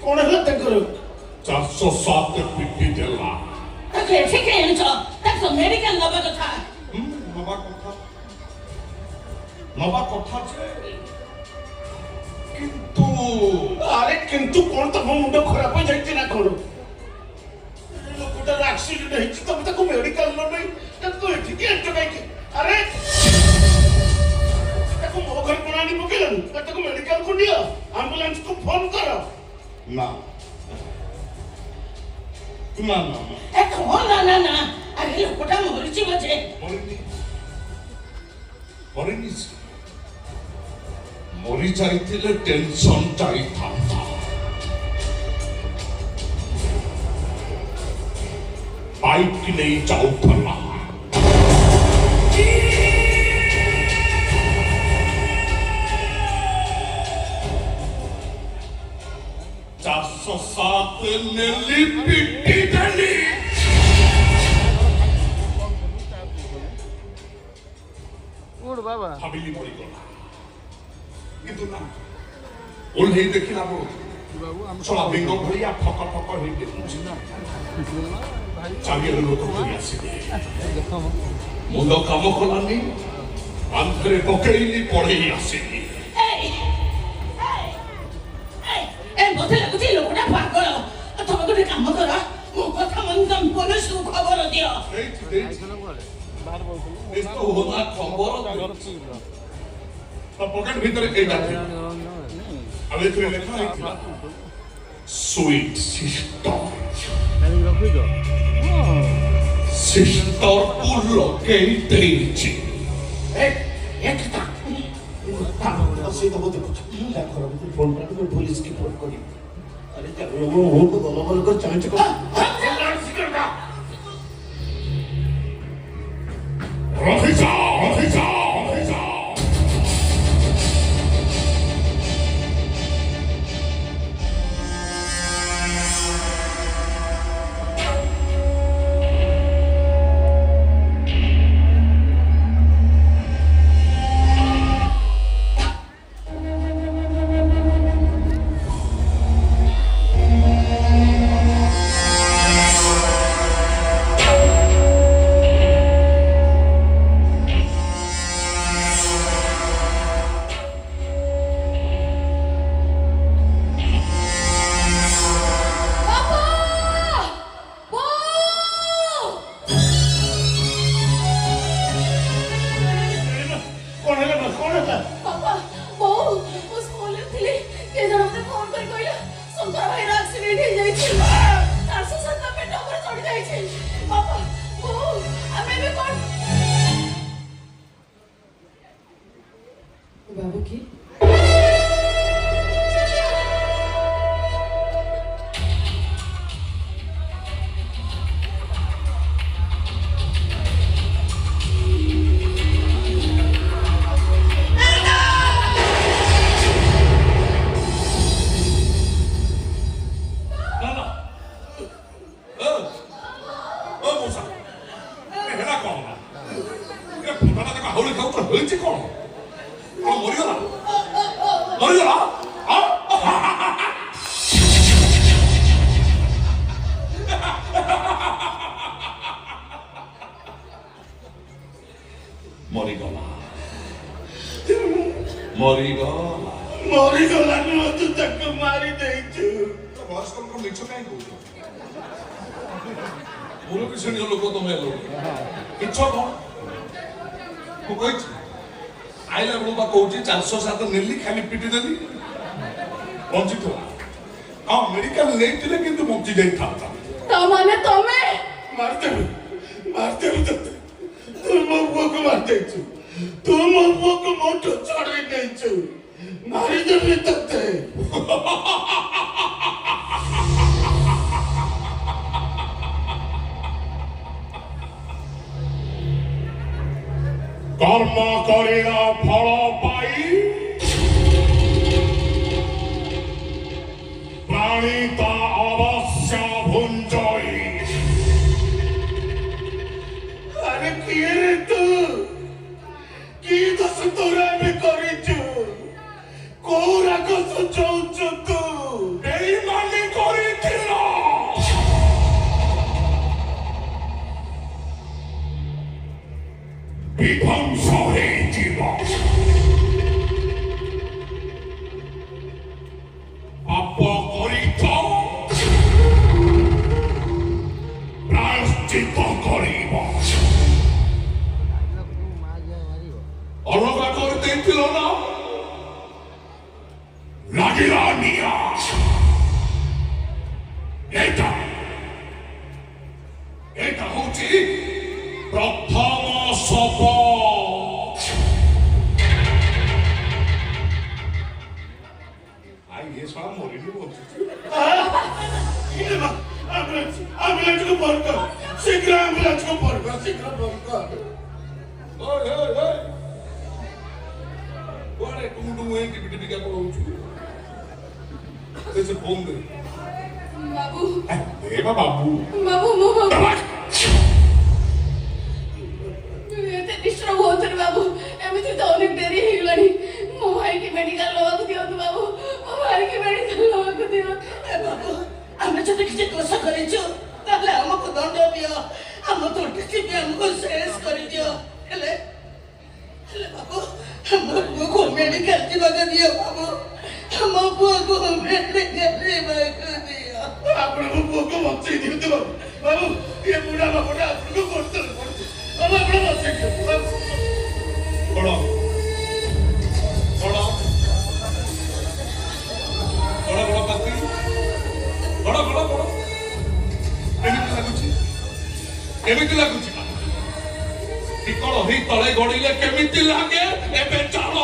कौन है तकर 407 पिटी देला तके ठीक है छ तक मेडिकल नबा कथा नबा कथा छे किंतु अरे किंतु कौन तो मुंड खराब हो जाई ना कोन लोकटा एक्सीडेंट है तब तक मेडिकल न नहीं तक ठीक है के अरे तक मो घर बनानी पकेलन तक मेडिकल को दिया एम्बुलेंस को फोन करो ना ना ना ए कौन ना अरे लोकटा मरची बजे मरिनी मरी जाइतिले टेंशन टाई थांता बाइक की नहीं जाऊथला 407 नेली पिटी देली उड़ बाबा हवेली पड़ी गला किंतु ना ओल्हे देखिला बो बाबू हम चला बिंगो भलिया फक फक होई देखुछि ना चाबिर लोक कोई आसीले मुंड काम कलानी अंतरे पकेइली पड़ेई आसीली ए मते लाଗୁଛି ଲୋକଟା ପାଗଳ ତମେ ଗୋଟେ କାମ କର ମୋ କଥା ମନ ତମ ପୋଲିସ କୁ ଖବର ଦିଅ बाहर बोलतो इसको होना खबर तो पॉकेट भीतर एटा थे अब एथरे लिखा है स्वीट सिस्टर एनी रखि दो सिस्टर को लोके देछि एकता से तो बोलते कुछ क्या करो फोन कर तो पुलिस की फोन करी अरे क्या वो को गलबल कर चांच को रखी जाओ बाबू की मरीगला तू तक मारी देछु बॉस को मिछ काई को मोर किछनी लोक तमे लोक किछ को कहि आइला बळो बा कहूची 407 नेली खाली पिटी देली पहुंची तो आ मेडिकल लेटिले किंतु मुक्ति जाई थाता तो माने तमे मारते तू मो को मारते छु तू मो को मोटो चढ़े देछु मारी दे तते कर्म करिला फल पाई प्राणी ता अवश्य भुंजई अरे किए रे तू की दस तोरा में करिछु कोरा को सोचौ तू ए বিধ্বংস হয়েছিল। পাপ করিত প্রায়শ্চিত্ত করিব। অলগা করতে ছিল না, লাগিলা নিয়া এটা হচ্ছে প্রথম শপথ। আই এসব মরিনি বলছি। ambulance को फोन कर, शीघ्र ambulance को फोन कर, शीघ्र फोन कर। ओए ओए ओए, कोने टुडू है टिपी क्या करूँगी? ऐसे फोन दे। बाबू बाबू बाबू मो बाबू एते डिस्टर्ब होत रे बाबू एमिति तो अनेक देरी हे गलानी मो भाई के मेडिकल लोग दियो तो बाबू मो भाई के मेडिकल लोग दियो ए बाबू ଆମେ ଯଦି କିଛି ଦୋଷ କରିଛୁ ତାହେଲେ ଆମକୁ ଦଣ୍ଡ ଦିଅ, ଆମ ତୋଟିକି ବି ଆମକୁ ଶେଷ କରିଦିଅ। ହେଲେ ହେଲେ ବାବୁ ଆମ ପୁଅକୁ ମେଡିକାଲ ଯିବାକୁ ଦିଅ ବାବୁ, ଆମ ପୁଅକୁ ମେଡିକାଲ ଯିବାକୁ ଦିଅ। ଆପଣଙ୍କ ପୁଅକୁ ବଞ୍ଚେଇ ଦିଅନ୍ତୁ ବାବୁ। ବାବୁ ଏ ବୁଢା ବାବୁଟା ଆପଣଙ୍କୁ କରୁଥିଲେ ବାବୁ, ଆପଣ ବଞ୍ଚେଇ ଦିଅନ୍ତୁ ବାବୁ। ବଡ଼ ବଡ଼ ବଡ଼ ବଡ଼ ପାତି ବଡ଼ ବଡ଼ ବଡ଼ କେମିତି ଲାଗୁଛି ଟିକଳ ହେଇ ତଳେ ଗଡ଼ିଲେ କେମିତି ଲାଗେ ଏବେ ଚାଲ।